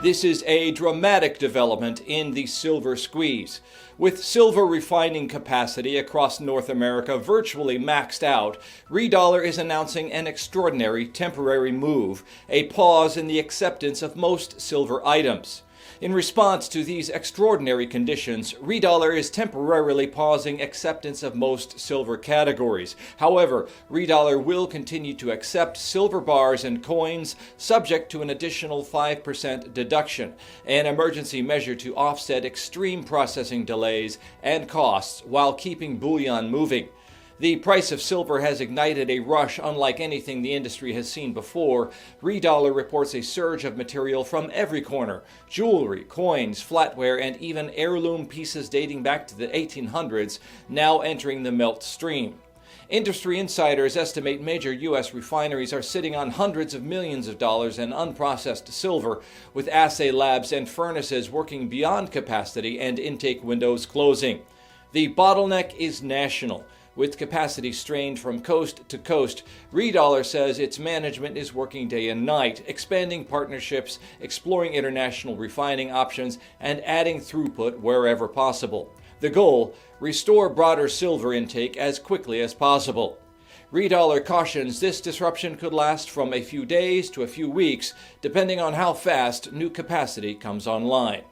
This is a dramatic development in the silver squeeze. With silver refining capacity across North America virtually maxed out, reDollar is announcing an extraordinary temporary move, a pause in the acceptance of most silver items. In response to these extraordinary conditions, reDollar is temporarily pausing acceptance of most silver categories. However, reDollar will continue to accept silver bars and coins subject to an additional 5% deduction, an emergency measure to offset extreme processing delays and costs while keeping bullion moving. The price of silver has ignited a rush unlike anything the industry has seen before. reDollar reports a surge of material from every corner: jewelry, coins, flatware, and even heirloom pieces dating back to the 1800s now entering the melt stream. Industry insiders estimate major U.S. refineries are sitting on hundreds of millions of dollars in unprocessed silver, with assay labs and furnaces working beyond capacity and intake windows closing. The bottleneck is national. With capacity strained from coast to coast, reDollar says its management is working day and night, expanding partnerships, exploring international refining options, and adding throughput wherever possible. The goal: restore broader silver intake as quickly as possible. reDollar cautions this disruption could last from a few days to a few weeks, depending on how fast new capacity comes online.